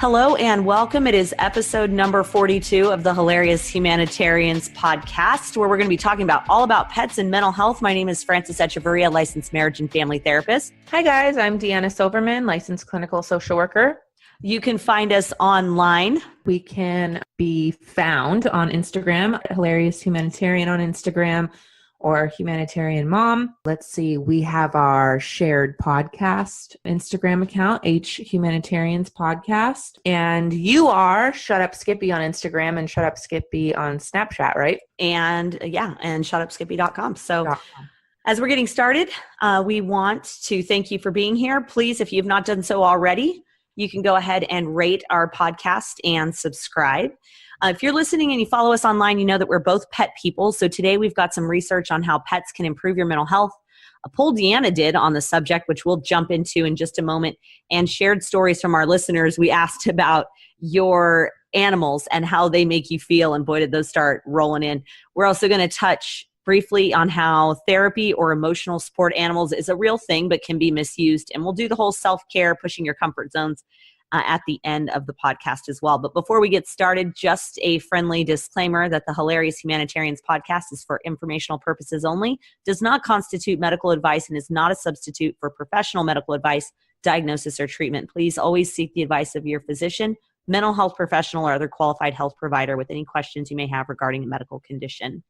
Hello and welcome. It is episode number 42 of the Hilarious Humanitarians Podcast, where we're going to be talking about all about pets and mental health. My name is Frances, licensed marriage and family therapist. Hi guys, I'm Deanna Silverman, licensed clinical social worker. You can find us online. We can be found on Instagram, Hilarious Humanitarian on Instagram, or Humanitarian Mom. Let's see, we have our shared podcast Instagram account, H Humanitarians Podcast. And you are Shut Up Skippy on Instagram and Shut Up Skippy on Snapchat, right? And shutupskippy.com. So as we're getting started, we want to thank you for being here. Please, if you have not done so already, you can go ahead and rate our podcast and subscribe. If you're listening and you follow us online, you know that we're both pet people. So today we've got some research on how pets can improve your mental health. A poll Deanna did on the subject, which we'll jump into in just a moment, and shared stories from our listeners. We asked about your animals and how they make you feel, and boy, did those start rolling in. We're also going to touch briefly on how therapy or emotional support animals is a real thing but can be misused. And we'll do the whole self-care, pushing your comfort zones at the end of the podcast as well. But before we get started, just a friendly disclaimer that the Hilarious Humanitarians Podcast is for informational purposes only, does not constitute medical advice, and is not a substitute for professional medical advice, diagnosis, or treatment. Please always seek the advice of your physician, mental health professional, or other qualified health provider with any questions you may have regarding a medical condition.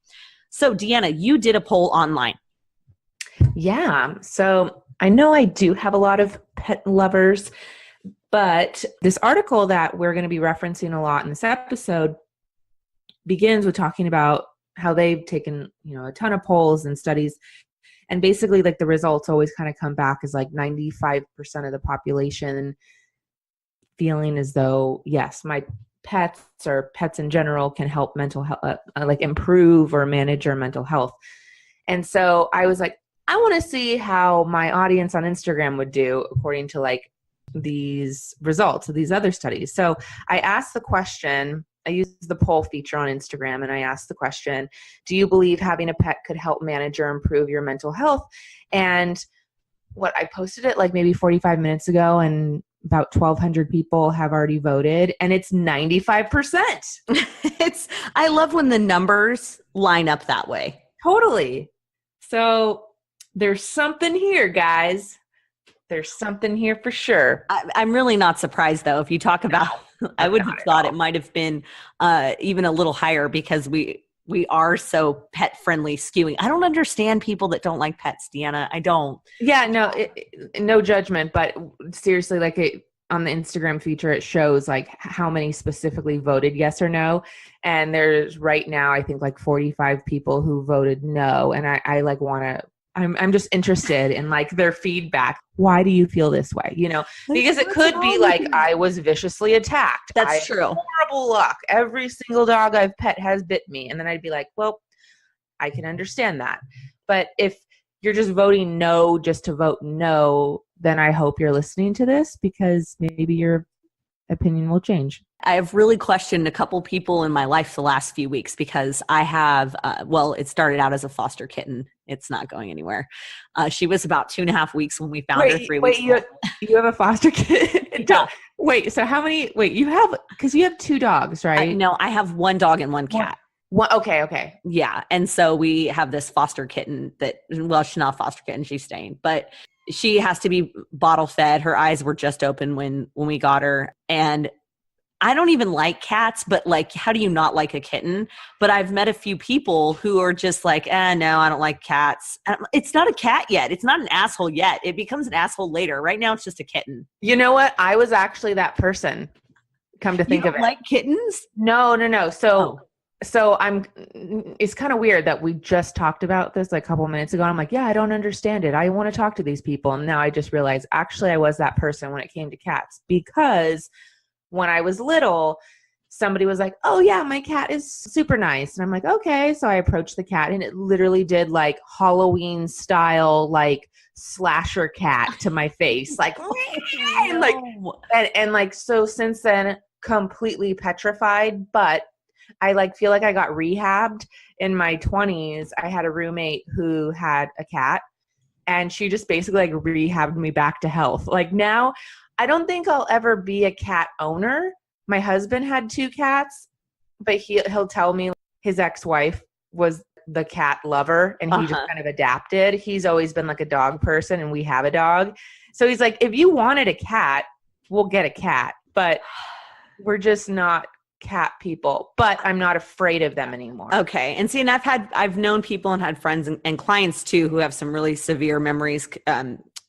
So Deanna, you did a poll online. Yeah, so I know I do have a lot of pet lovers, but this article that we're going to be referencing a lot in this episode begins with talking about how they've taken, a ton of polls and studies. And basically, like, the results always kind of come back as like 95% of the population feeling as though, yes, my pets or pets in general can help mental health, improve or manage your mental health. And so I was like, I want to see how my audience on Instagram would do according to these results of these other studies. So I asked the question, I used the poll feature on Instagram, and I asked the question, do you believe having a pet could help manage or improve your mental health? And I posted it maybe 45 minutes ago, and about 1,200 people have already voted, and it's 95%. I love when the numbers line up that way. Totally. So there's something here, guys. There's something here for sure. I'm really not surprised, though. If you talk about, I would have thought it might have been even a little higher, because we are so pet friendly skewing. I don't understand people that don't like pets, Deanna. I don't. Yeah, no, no judgment, but seriously, on the Instagram feature, it shows how many specifically voted yes or no. And there's right now, I think 45 people who voted no. And I want to, I'm just interested in their feedback. Why do you feel this way? Because it could be I was viciously attacked. That's true. Horrible luck. Every single dog I've pet has bit me. And then I'd be like, well, I can understand that. But if you're just voting no just to vote no, then I hope you're listening to this, because maybe your opinion will change. I have really questioned a couple people in my life the last few weeks, because I have, it started out as a foster kitten. It's not going anywhere. She was about 2.5 weeks when we found her 3 weeks ago. You have a foster kitten? Yeah. Wait, so how many, you have, because you have 2 dogs, right? No, I have 1 dog and 1 cat. Okay. Yeah. And so we have this foster kitten she's not a foster kitten, she's staying, but she has to be bottle fed. Her eyes were just open when we got her. And I don't even like cats, but how do you not like a kitten? But I've met a few people who are just no, I don't like cats. It's not a cat yet. It's not an asshole yet. It becomes an asshole later. Right now, it's just a kitten. You know what? I was actually that person, come to think of it. You don't like kittens? No. So it's kind of weird that we just talked about this a couple minutes ago. And I'm like, yeah, I don't understand it. I want to talk to these people. And now I just realized, actually, I was that person when it came to cats, because when I was little, somebody was like, oh yeah, my cat is super nice. And I'm like, okay. So I approached the cat, and it literally did Halloween style, slasher cat to my face. So since then, completely petrified, but I feel like I got rehabbed in my 20s. I had a roommate who had a cat, and she just basically rehabbed me back to health. Now I don't think I'll ever be a cat owner. My husband had 2 cats, but he'll tell me his ex-wife was the cat lover and he just kind of adapted. He's always been like a dog person and we have a dog. So he's like, if you wanted a cat, we'll get a cat, but we're just not cat people, but I'm not afraid of them anymore. Okay. And see, and I've known people and had friends and clients too, who have some really severe memories,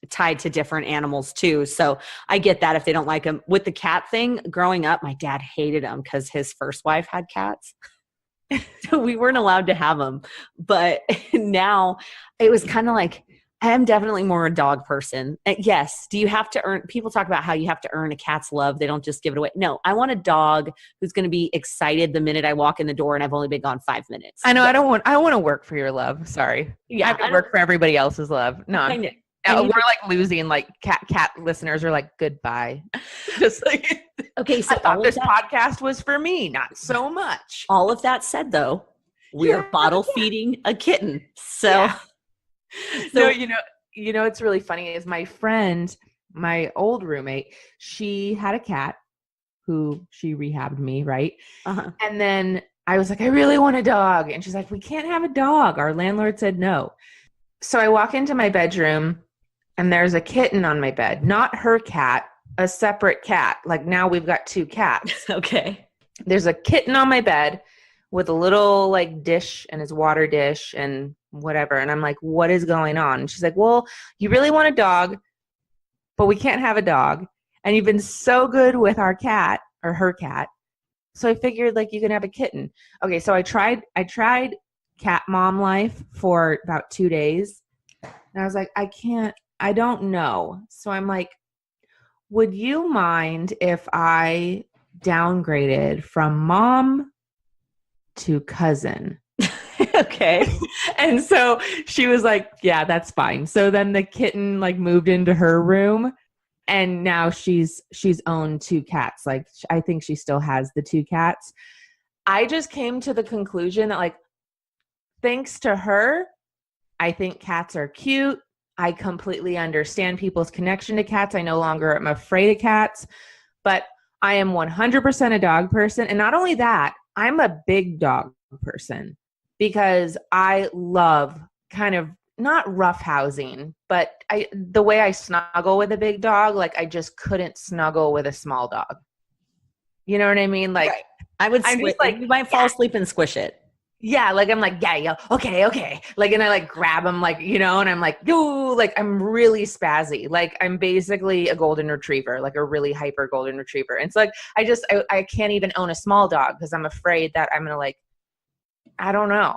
tied to different animals too. So I get that if they don't like them. With the cat thing, growing up, my dad hated them because his first wife had cats. So we weren't allowed to have them. But now it was kind of like, I am definitely more a dog person. Yes. Do you have to earn, people talk about how you have to earn a cat's love. They don't just give it away. No, I want a dog who's going to be excited the minute I walk in the door and I've only been gone 5 minutes. I know. I want to work for your love. Sorry. Yeah. I have to work for everybody else's love. No. We're like losing like cat listeners are like, goodbye. Just like, okay. So I thought this podcast was for me, not so much. All of that said though, we are bottle feeding a kitten. So, yeah. So you know, it's really funny is my friend, my old roommate, she had a cat who she rehabbed me. Right. And then I was like, I really want a dog. And she's like, we can't have a dog. Our landlord said no. So I walk into my bedroom and there's a kitten on my bed, not her cat, a separate cat. Like now we've got 2 cats. Okay. There's a kitten on my bed with a little like dish and his water dish and whatever. And I'm like, what is going on? And she's like, well, you really want a dog, but we can't have a dog. And you've been so good with our cat or her cat. So I figured like you can have a kitten. Okay. So I tried cat mom life for about 2 days. And I was like, I don't know. So I'm like, would you mind if I downgraded from mom to cousin? Okay. And so she was like, yeah, that's fine. So then the kitten like moved into her room and now she's owned 2 cats. Like I think she still has the 2 cats. I just came to the conclusion that like, thanks to her, I think cats are cute. I completely understand people's connection to cats. I no longer am afraid of cats, but I am 100% a dog person. And not only that, I'm a big dog person because I love kind of not roughhousing, but the way I snuggle with a big dog, like I just couldn't snuggle with a small dog. You know what I mean? Like right. I would like you might fall asleep and squish it. Yeah, like I'm like, yeah, okay. Like, and I like grab him, like, you know, and I'm like, yo, like I'm really spazzy. Like I'm basically a golden retriever, like a really hyper golden retriever. And it's like, I can't even own a small dog because I'm afraid that I'm going to like, I don't know.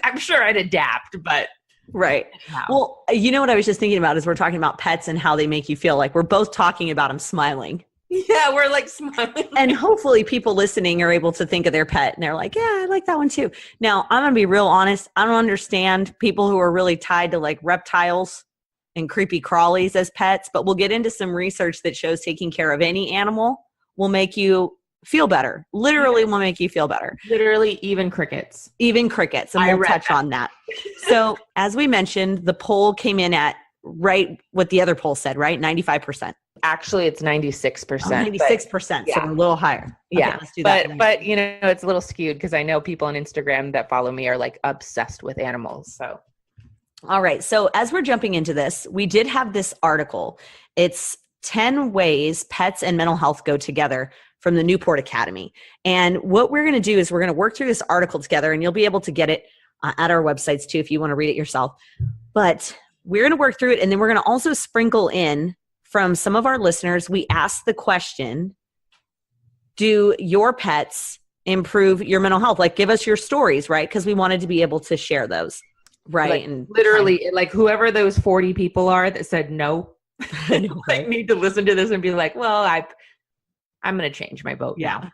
I'm sure I'd adapt, but. Right. Well, you know what I was just thinking about is we're talking about pets and how they make you feel. Like we're both talking about them smiling. Yeah, we're like smiling. And hopefully people listening are able to think of their pet and they're like, yeah, I like that one too. Now, I'm going to be real honest. I don't understand people who are really tied to like reptiles and creepy crawlies as pets, but we'll get into some research that shows taking care of any animal will make you feel better. Literally will make you feel better. Literally even crickets. Even crickets. And we'll touch on that. So as we mentioned, the poll came in at right what the other poll said, right? 95%. Actually, it's 96%. 96%, yeah. So a little higher. Okay, yeah, let's do that. But you know, it's a little skewed because I know people on Instagram that follow me are like obsessed with animals. So, all right. So as we're jumping into this, we did have this article. It's 10 ways pets and mental health go together from the Newport Academy. And what we're going to do is we're going to work through this article together, and you'll be able to get it at our websites too if you want to read it yourself. But we're going to work through it, and then we're going to also sprinkle in from some of our listeners. We asked the question, do your pets improve your mental health? Like, give us your stories, right? Because we wanted to be able to share those, right? Like, and literally, like whoever those 40 people are that said no, I need to listen to this and be like, well, I'm going to change my vote now.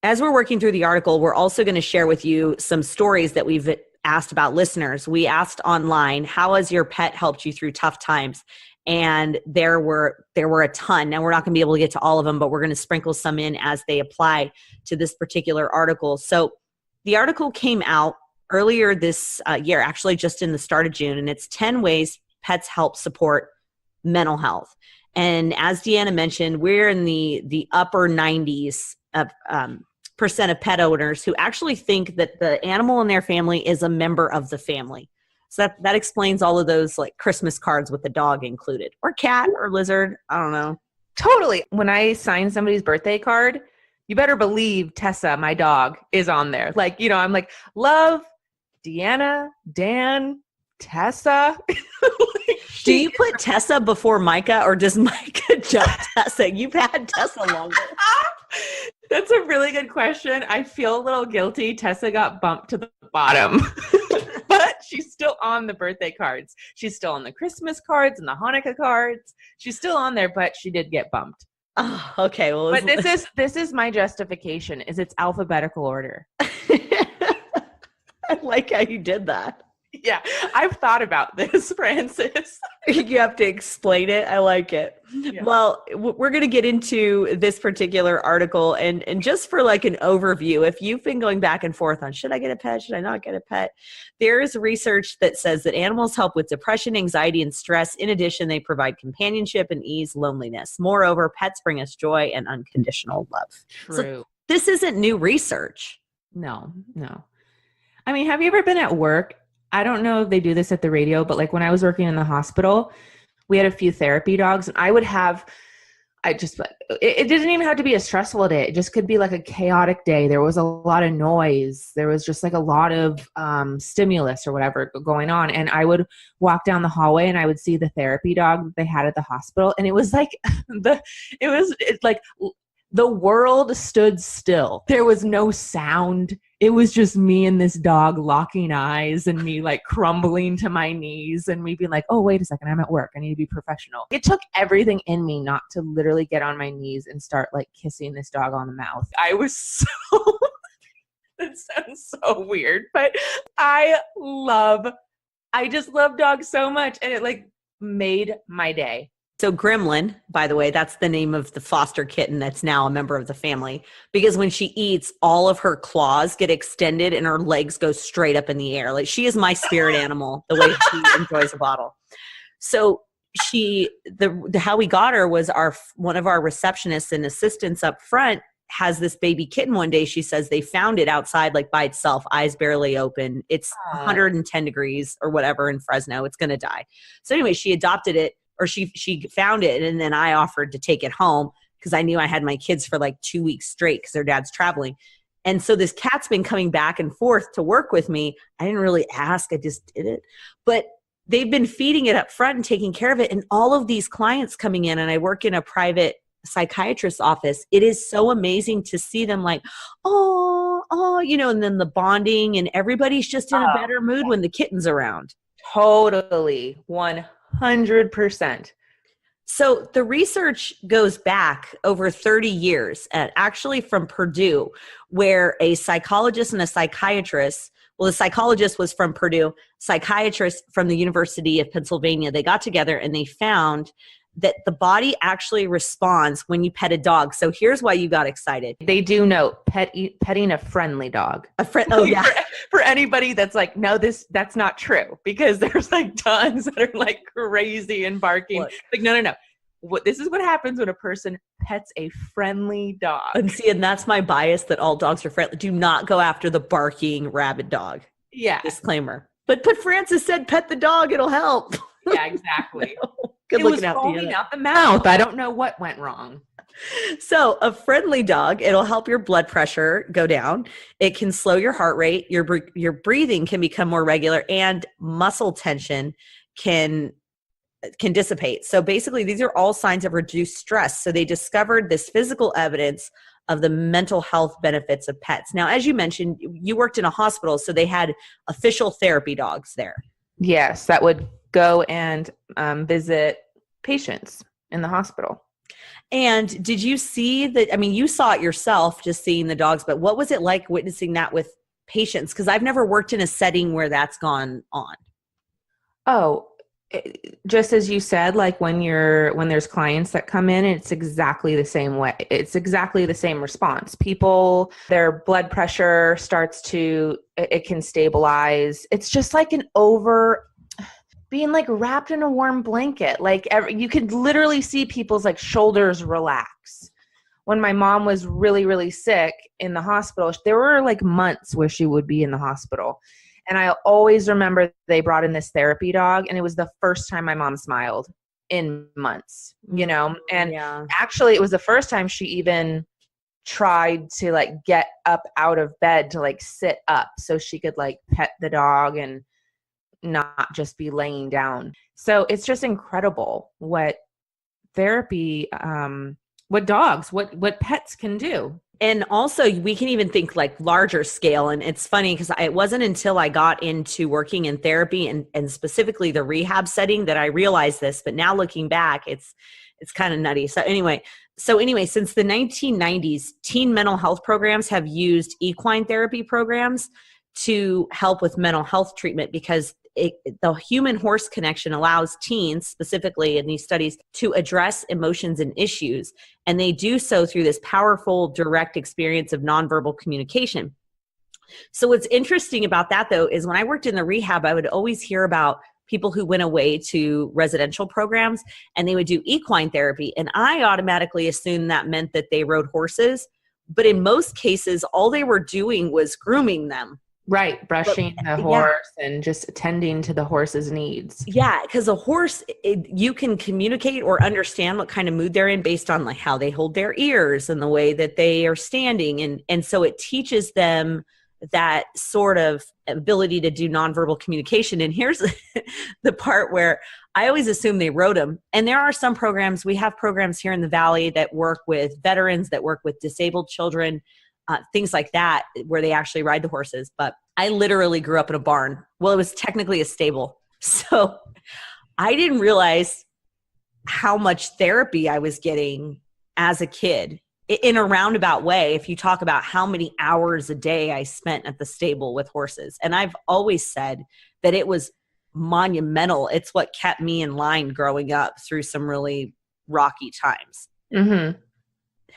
As we're working through the article, we're also going to share with you some stories that we've asked about listeners. We asked online, how has your pet helped you through tough times? And there were a ton. Now we're not going to be able to get to all of them, but we're going to sprinkle some in as they apply to this particular article. So the article came out earlier this year, actually just in the start of June, and it's 10 ways pets help support mental health. And as Deanna mentioned, we're in the upper 90s of percent of pet owners who actually think that the animal in their family is a member of the family. So that explains all of those like Christmas cards with the dog included, or cat or lizard. I don't know. Totally. When I sign somebody's birthday card, you better believe Tessa, my dog, is on there. Like, you know, I'm like, love, Deanna, Dan, Tessa. Do you put Tessa before Micah, or does Micah jump Tessa? You've had Tessa longer. That's a really good question. I feel a little guilty. Tessa got bumped to the bottom, but she's still on the birthday cards. She's still on the Christmas cards and the Hanukkah cards. She's still on there, but she did get bumped. Oh, okay. Well, but this is my justification. Is it's alphabetical order. I like how you did that. Yeah, I've thought about this, Frances. You have to explain it. I like it. Yeah. Well, we're going to get into this particular article, and just for like an overview, if you've been going back and forth on should I get a pet, should I not get a pet, there's research that says that animals help with depression, anxiety, and stress. In addition, they provide companionship and ease loneliness. Moreover, pets bring us joy and unconditional love. True. So this isn't new research. No. I mean, have you ever been at work? I don't know if they do this at the radio, but like when I was working in the hospital, we had a few therapy dogs, and it didn't even have to be a stressful day. It just could be like a chaotic day. There was a lot of noise. There was just like a lot of stimulus or whatever going on. And I would walk down the hallway and I would see the therapy dog that they had at the hospital. And it was like, it's like the world stood still. There was no sound. It was just me and this dog locking eyes, and me like crumbling to my knees, and me being like, oh, wait a second, I'm at work. I need to be professional. It took everything in me not to literally get on my knees and start like kissing this dog on the mouth. I was so, that sounds so weird, but I just love dogs so much. And it like made my day. So Gremlin, by the way, that's the name of the foster kitten that's now a member of the family, because when she eats, all of her claws get extended and her legs go straight up in the air. Like, she is my spirit animal, the way she enjoys a bottle. So how we got her was one of our receptionists and assistants up front has this baby kitten one day. She says they found it outside, like by itself, eyes barely open. It's 110 degrees or whatever in Fresno. It's going to die. So anyway, she adopted it. Or she found it, and then I offered to take it home because I knew I had my kids for like 2 weeks straight because their dad's traveling. And so this cat's been coming back and forth to work with me. I didn't really ask. I just did it. But they've been feeding it up front and taking care of it. And all of these clients coming in, and I work in a private psychiatrist's office, it is so amazing to see them like, oh, you know, and then the bonding, and everybody's just in a better mood when the kitten's around. Totally. 100%. So the research goes back over 30 years, actually from Purdue, where a psychologist and a psychiatrist, well, the psychologist was from Purdue, psychiatrist from the University of Pennsylvania, they got together and they found that the body actually responds when you pet a dog. So here's why you got excited. They do note petting a friendly dog. Oh yeah. For anybody that's like, no, that's not true, because there's like tons that are like crazy and barking. Look. Like, no. This is what happens when a person pets a friendly dog. And that's my bias, that all dogs are friendly. Do not go after the barking rabid dog. Yeah. Disclaimer. But Frances said, pet the dog, it'll help. Yeah, exactly. Good looking out the mouth. I don't know what went wrong. So a friendly dog, it'll help your blood pressure go down. It can slow your heart rate. Your breathing can become more regular, and muscle tension can dissipate. So basically, these are all signs of reduced stress. So they discovered this physical evidence of the mental health benefits of pets. Now, as you mentioned, you worked in a hospital, so they had official therapy dogs there. Yes, that would go and visit patients in the hospital. And did you see that? I mean, you saw it yourself, just seeing the dogs, but what was it like witnessing that with patients? Because I've never worked in a setting where that's gone on. Oh, just as you said, like when there's clients that come in, it's exactly the same way. It's exactly the same response. People, their blood pressure starts to, it can stabilize. It's just like being like wrapped in a warm blanket. Like you could literally see people's like shoulders relax. When my mom was really, really sick in the hospital, there were like months where she would be in the hospital. And I always remember they brought in this therapy dog, and it was the first time my mom smiled in months, you know? And actually it was the first time she even tried to like get up out of bed to like sit up so she could like pet the dog and not just be laying down. So it's just incredible what therapy, what pets can do. And also we can even think like larger scale. And it's funny because it wasn't until I got into working in therapy and specifically the rehab setting that I realized this, but now looking back, it's kind of nutty. So anyway, since the 1990s, teen mental health programs have used equine therapy programs to help with mental health treatment because the human-horse connection allows teens, specifically in these studies, to address emotions and issues. And they do so through this powerful, direct experience of nonverbal communication. So what's interesting about that, though, is when I worked in the rehab, I would always hear about people who went away to residential programs and they would do equine therapy. And I automatically assumed that meant that they rode horses. But in most cases, all they were doing was grooming them. Right. Brushing the horse and just attending to the horse's needs. Yeah. Because a horse, you can communicate or understand what kind of mood they're in based on like how they hold their ears and the way that they are standing. And so it teaches them that sort of ability to do nonverbal communication. And here's the part where I always assume they rode them. And there are some programs, we have programs here in the Valley that work with veterans, that work with disabled children, things like that, where they actually ride the horses. But I literally grew up in a barn. Well, it was technically a stable. So I didn't realize how much therapy I was getting as a kid in a roundabout way. If you talk about how many hours a day I spent at the stable with horses. And I've always said that it was monumental. It's what kept me in line growing up through some really rocky times. Mm-hmm.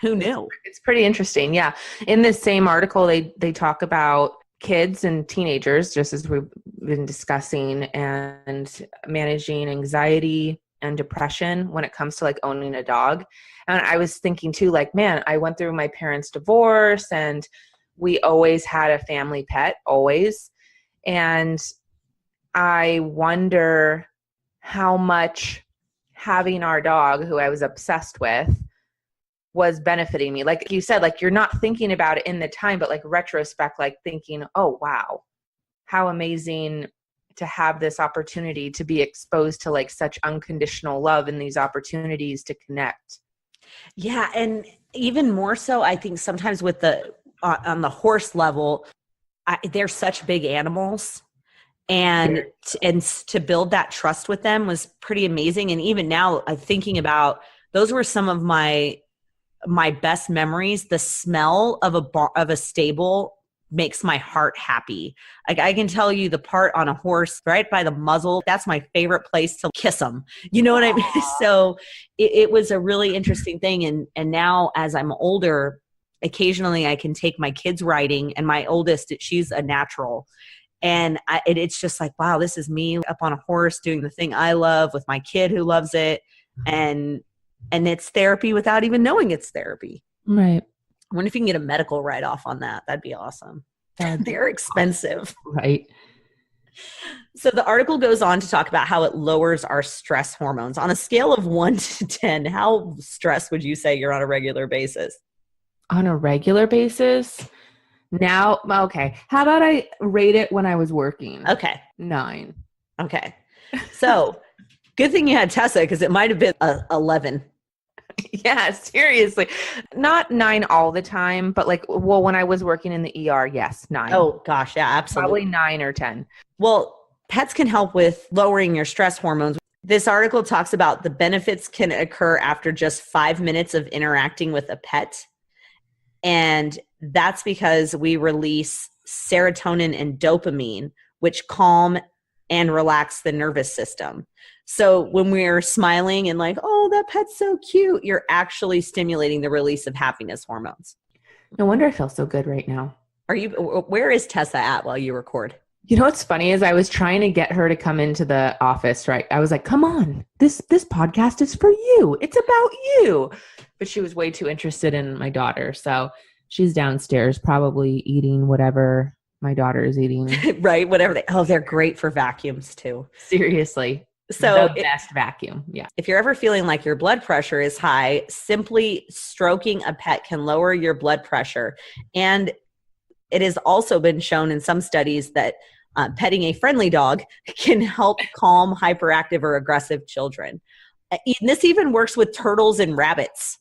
Who knew? It's pretty interesting. Yeah. In this same article, they talk about kids and teenagers, just as we've been discussing, and managing anxiety and depression when it comes to like owning a dog. And I was thinking too, like, man, I went through my parents' divorce and we always had a family pet, always. And I wonder how much having our dog, who I was obsessed with, was benefiting me. Like you said, like you're not thinking about it in the time, but like retrospect, like thinking, oh, wow, how amazing to have this opportunity to be exposed to like such unconditional love and these opportunities to connect. Yeah. And even more so, I think sometimes with on the horse level, they're such big animals. And to build that trust with them was pretty amazing. And even now, I'm thinking about, those were some of my best memories. The smell of a stable makes my heart happy. Like I can tell you the part on a horse right by the muzzle, that's my favorite place to kiss them. You know what I mean? So it was a really interesting thing. And now as I'm older, occasionally I can take my kids riding, and my oldest, she's a natural. And it's just like, wow, this is me up on a horse doing the thing I love with my kid who loves it. And it's therapy without even knowing it's therapy. Right. I wonder if you can get a medical write-off on that. That'd be awesome. They're expensive. Right. So the article goes on to talk about how it lowers our stress hormones. On a scale of 1 to 10, how stressed would you say you're on a regular basis? On a regular basis? Now, okay. How about I rate it when I was working? Okay. 9. Okay. So good thing you had Tessa, because it might have been 11. Yeah, seriously. Not 9 all the time, but like, well, when I was working in the ER, yes, 9. Oh gosh, yeah, absolutely. Probably 9 or 10. Well, pets can help with lowering your stress hormones. This article talks about the benefits can occur after just 5 minutes of interacting with a pet. And that's because we release serotonin and dopamine, which calm and relax the nervous system. So when we're smiling and like, oh, that pet's so cute, you're actually stimulating the release of happiness hormones. No wonder I feel so good right now. Where is Tessa at while you record? You know what's funny is I was trying to get her to come into the office, right? I was like, come on, this podcast is for you. It's about you. But she was way too interested in my daughter. So she's downstairs probably eating whatever my daughter is eating. Right? Whatever. They're great for vacuums too. Seriously. So the best vacuum. Yeah. If you're ever feeling like your blood pressure is high, simply stroking a pet can lower your blood pressure. And it has also been shown in some studies that petting a friendly dog can help calm hyperactive or aggressive children. This even works with turtles and rabbits.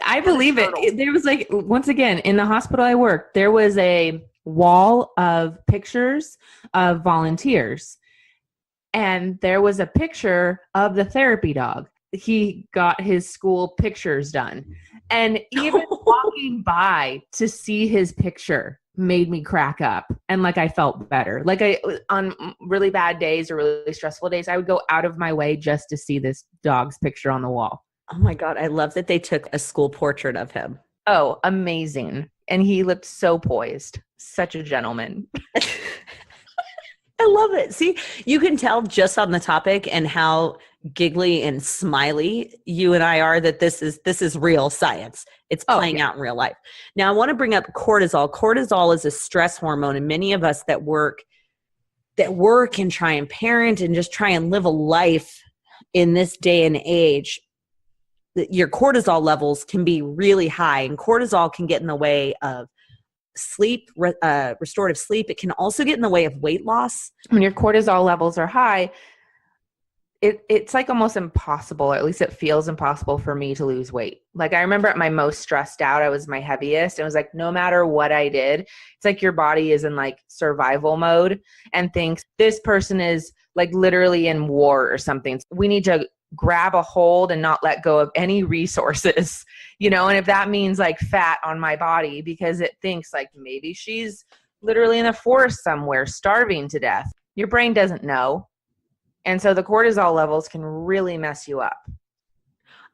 I believe it. There was like, once again, in the hospital I worked, there was a wall of pictures of volunteers. And there was a picture of the therapy dog. He got his school pictures done. And even walking by to see his picture made me crack up. And like, I felt better. Like on really bad days or really stressful days, I would go out of my way just to see this dog's picture on the wall. Oh my God. I love that they took a school portrait of him. Oh, amazing. And he looked so poised. Such a gentleman. I love it. See, you can tell just on the topic and how giggly and smiley you and I are that this is real science. It's playing out in real life. Now, I want to bring up cortisol. Cortisol is a stress hormone, and many of us that work and try and parent and just try and live a life in this day and age, your cortisol levels can be really high, and cortisol can get in the way of sleep, restorative sleep. It can also get in the way of weight loss. When your cortisol levels are high, it's like almost impossible, or at least it feels impossible for me to lose weight. Like I remember at my most stressed out, I was my heaviest. It was like, no matter what I did, it's like your body is in like survival mode and thinks this person is like literally in war or something. We need to grab a hold and not let go of any resources, and if that means like fat on my body because it thinks like maybe she's literally in the forest somewhere starving to death. Your brain doesn't know. And so the cortisol levels can really mess you up.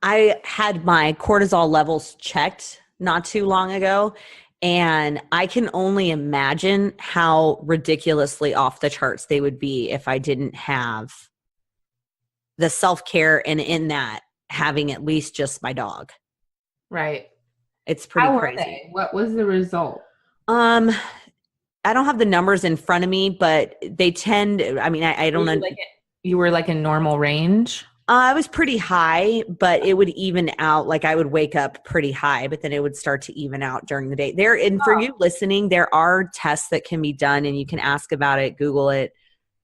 I had my cortisol levels checked not too long ago, and I can only imagine how ridiculously off the charts they would be if I didn't have the self-care, and in that having at least just my dog. Right. It's pretty How crazy. Were they? What was the result? I don't have the numbers in front of me, but they tend, I don't know. You were like in normal range? I was pretty high, but it would even out. Like I would wake up pretty high, but then it would start to even out during the day. For you listening, there are tests that can be done, and you can ask about it, Google it,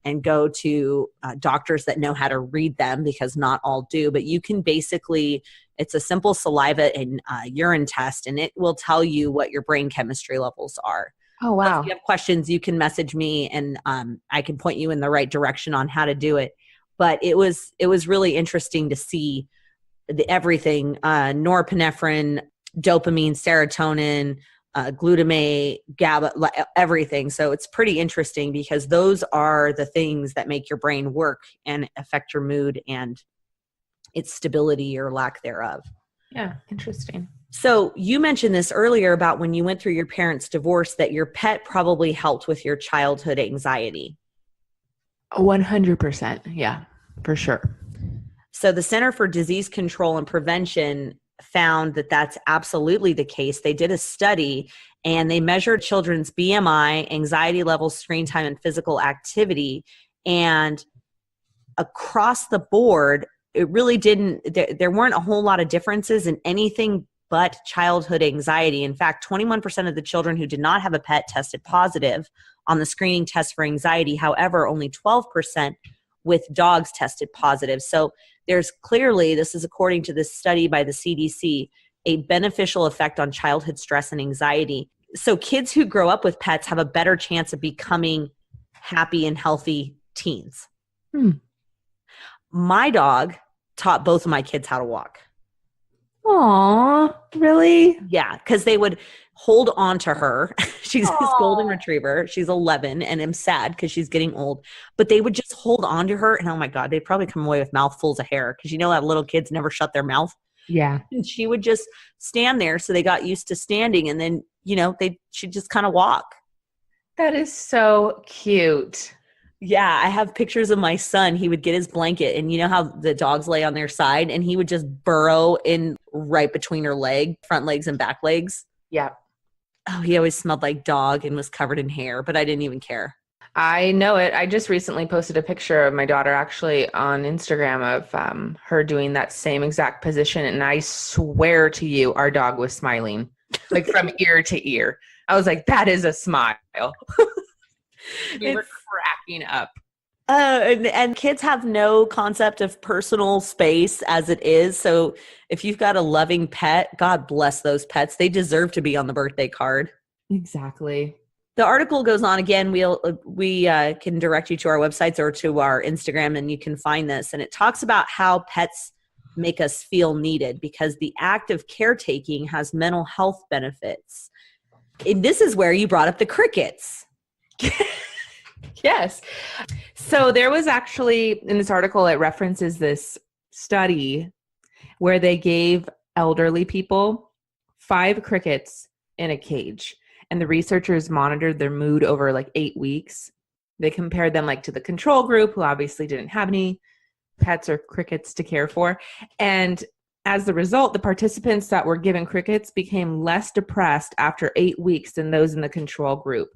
and go to doctors that know how to read them, because not all do. But you can basically, it's a simple saliva and urine test, and it will tell you what your brain chemistry levels are. Oh, wow. If you have questions, you can message me, and I can point you in the right direction on how to do it. But it was really interesting to see everything, norepinephrine, dopamine, serotonin, glutamate, GABA, everything. So it's pretty interesting because those are the things that make your brain work and affect your mood and its stability or lack thereof. Yeah, interesting. So you mentioned this earlier about when you went through your parents' divorce, that your pet probably helped with your childhood anxiety. 100%. Yeah, for sure. So the Center for Disease Control and Prevention found that that's absolutely the case. They did a study and they measured children's BMI, anxiety levels, screen time, and physical activity. And across the board, it really didn't, there weren't a whole lot of differences in anything but childhood anxiety. In fact, 21% of the children who did not have a pet tested positive on the screening test for anxiety. However, only 12% with dogs tested positive. So there's clearly, this is according to this study by the CDC, a beneficial effect on childhood stress and anxiety. So kids who grow up with pets have a better chance of becoming happy and healthy teens. My dog taught both of my kids how to walk. Aw, really? Yeah, because they would hold on to her. She's this golden retriever. She's 11, and I'm sad because she's getting old. But they would just hold on to her, and oh my God, they'd probably come away with mouthfuls of hair because you know how little kids never shut their mouth. Yeah. And she would just stand there, so they got used to standing, and then she'd just kind of walk. That is so cute. Yeah, I have pictures of my son. He would get his blanket, and you know how the dogs lay on their side, and he would just burrow in right between her front legs and back legs. Yeah. Oh, he always smelled like dog and was covered in hair, but I didn't even care. I know it. I just recently posted a picture of my daughter actually on Instagram of her doing that same exact position. And I swear to you, our dog was smiling like from ear to ear. I was like, that is a smile. We were cracking up. And kids have no concept of personal space as it is. So if you've got a loving pet, God bless those pets. They deserve to be on the birthday card. Exactly. The article goes on again. We can direct you to our websites or to our Instagram, and you can find this. And it talks about how pets make us feel needed because the act of caretaking has mental health benefits. And this is where you brought up the crickets. Yes. So there was actually, in this article, it references this study where they gave elderly people 5 crickets in a cage. And the researchers monitored their mood over like 8 weeks. They compared them like to the control group, who obviously didn't have any pets or crickets to care for. And as the result, the participants that were given crickets became less depressed after 8 weeks than those in the control group.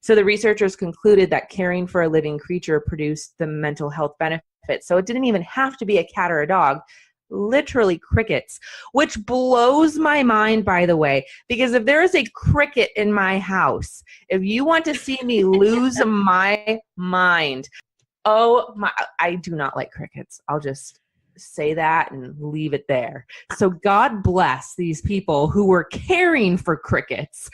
So the researchers concluded that caring for a living creature produced the mental health benefits. So it didn't even have to be a cat or a dog, literally crickets, which blows my mind, by the way, because if there is a cricket in my house, if you want to see me lose my mind, I do not like crickets. I'll just say that and leave it there. So God bless these people who were caring for crickets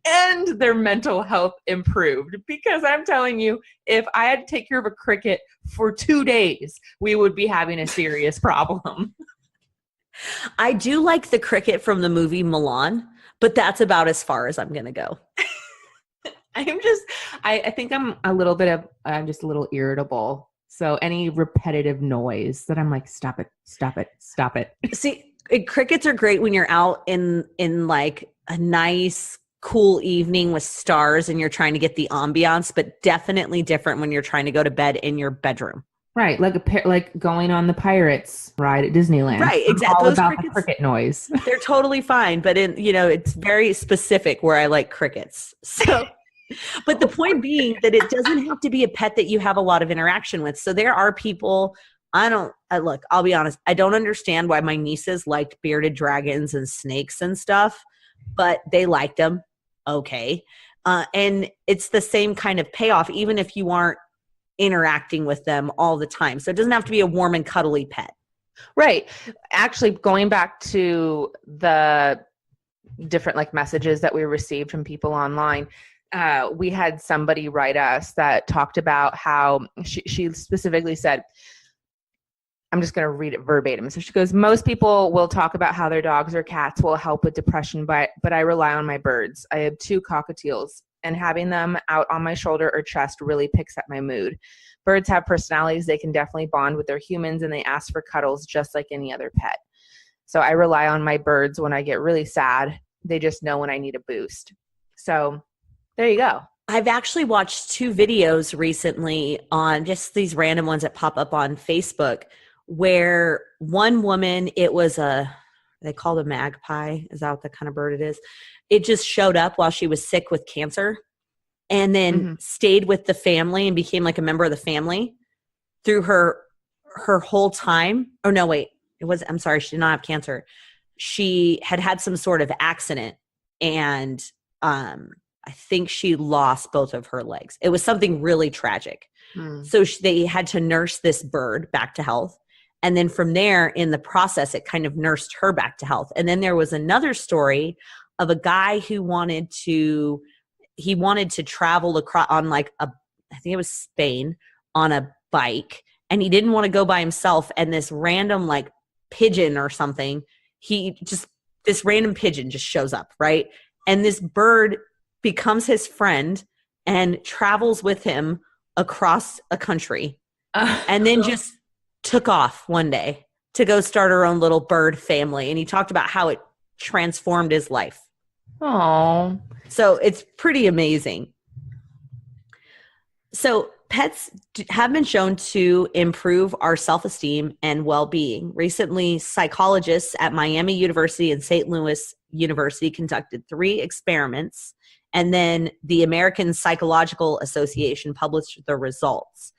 and their mental health improved, because I'm telling you, if I had to take care of a cricket for 2 days, we would be having a serious problem. I do like the cricket from the movie Milan, but that's about as far as I'm going to go. I think I'm just a little irritable. So any repetitive noise that I'm like, stop it. See, crickets are great when you're out in like a nice, cool evening with stars and you're trying to get the ambiance, but definitely different when you're trying to go to bed in your bedroom. Right, like going on the Pirates ride at Disneyland. Right, exactly. All about the cricket noise. They're totally fine, but it's very specific where I like crickets. So. But the point being that it doesn't have to be a pet that you have a lot of interaction with. So there are people, I'll be honest, I don't understand why my nieces liked bearded dragons and snakes and stuff, but they liked them. Okay. And it's the same kind of payoff, even if you aren't interacting with them all the time. So it doesn't have to be a warm and cuddly pet. Right. Actually, going back to the different like messages that we received from people online, we had somebody write us that talked about how she specifically said, I'm just going to read it verbatim. So she goes, most people will talk about how their dogs or cats will help with depression, but I rely on my birds. I have 2 cockatiels, and having them out on my shoulder or chest really picks up my mood. Birds have personalities. They can definitely bond with their humans, and they ask for cuddles just like any other pet. So I rely on my birds when I get really sad. They just know when I need a boost. So there you go. I've actually watched 2 videos recently on just these random ones that pop up on Facebook, where one woman, they call it a magpie. Is that what the kind of bird it is? It just showed up while she was sick with cancer and then stayed with the family and became like a member of the family through her whole time. Oh, no, wait. I'm sorry. She did not have cancer. She had some sort of accident, and I think she lost both of her legs. It was something really tragic. So they had to nurse this bird back to health. And then from there, in the process, it kind of nursed her back to health. And then there was another story of a guy who wanted to travel across on I think it was Spain, on a bike. And he didn't want to go by himself. And this random like pigeon or something, this random pigeon just shows up, right? And this bird becomes his friend and travels with him across a country, and then just took off one day to go start her own little bird family. And he talked about how it transformed his life. Oh, so it's pretty amazing. So pets have been shown to improve our self-esteem and well-being. Recently, psychologists at Miami University and St. Louis University conducted 3 experiments, and then the American Psychological Association published the results.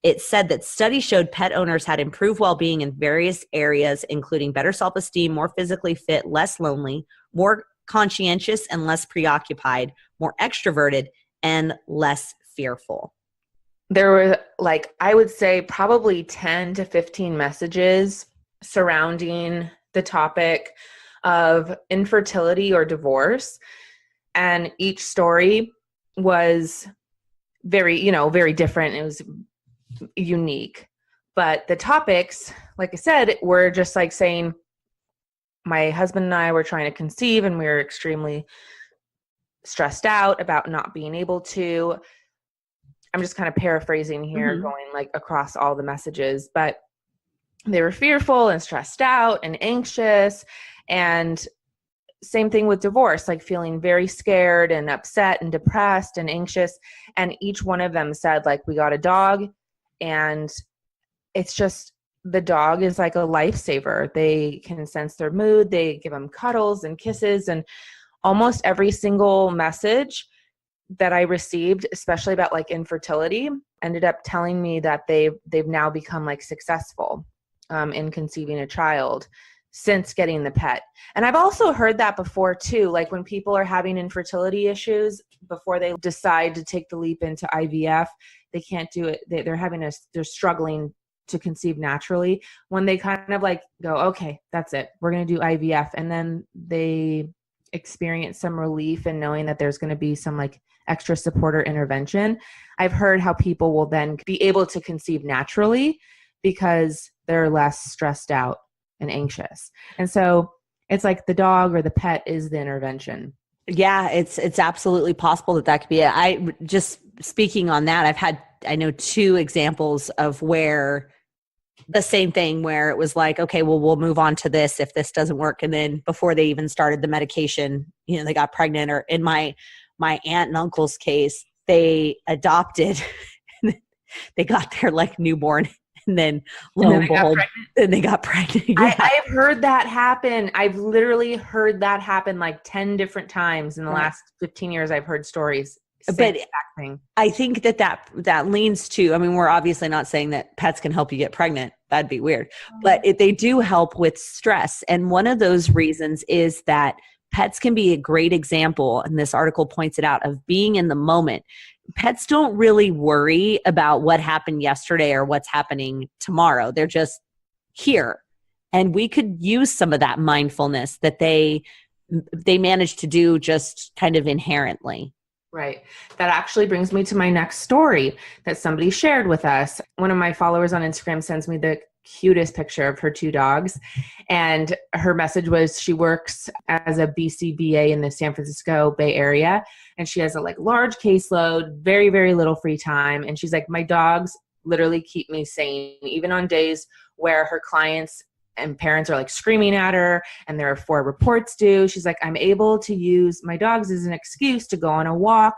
It said that studies showed pet owners had improved well-being in various areas, including better self-esteem, more physically fit, less lonely, more conscientious and less preoccupied, more extroverted, and less fearful. There were I would say probably 10 to 15 messages surrounding the topic of infertility or divorce. And each story was very, very different. It was unique. But the topics, like I said, were just saying, my husband and I were trying to conceive and we were extremely stressed out about not being able to. I'm just kind of paraphrasing here, going across all the messages, but they were fearful and stressed out and anxious. And same thing with divorce, feeling very scared and upset and depressed and anxious. And each one of them said, we got a dog, and it's just, the dog is like a lifesaver. They can sense their mood. They give them cuddles and kisses, and almost every single message that I received, especially about infertility, ended up telling me that they've now become successful in conceiving a child since getting the pet. And I've also heard that before too, when people are having infertility issues, before they decide to take the leap into IVF, they can't do it. They're struggling to conceive naturally. When they kind of go, okay, that's it, we're going to do IVF. And then they experience some relief in knowing that there's going to be some extra support or intervention. I've heard how people will then be able to conceive naturally because they're less stressed out and anxious. And so it's the dog or the pet is the intervention. Yeah, it's absolutely possible that could be it. I just speaking on that, I know 2 examples of where the same thing, where it was okay, well, we'll move on to this if this doesn't work. And then before they even started the medication, they got pregnant. Or in my aunt and uncle's case, they adopted, they got their newborn, and then lo and behold, then they got pregnant. Yeah. I've heard that happen. I've literally heard that happen 10 different times in the last 15 years. I've heard stories. But I think that leans to, we're obviously not saying that pets can help you get pregnant. That'd be weird. But they do help with stress. And one of those reasons is that pets can be a great example, and this article points it out, of being in the moment. Pets don't really worry about what happened yesterday or what's happening tomorrow. They're just here. And we could use some of that mindfulness that they manage to do just kind of inherently. Right. That actually brings me to my next story that somebody shared with us. One of my followers on Instagram sends me the cutest picture of her 2 dogs. And her message was she works as a BCBA in the San Francisco Bay Area. And she has a large caseload, very, very little free time. And she's my dogs literally keep me sane, even on days where her clients and parents are screaming at her and there are 4 reports due. She's I'm able to use my dogs as an excuse to go on a walk,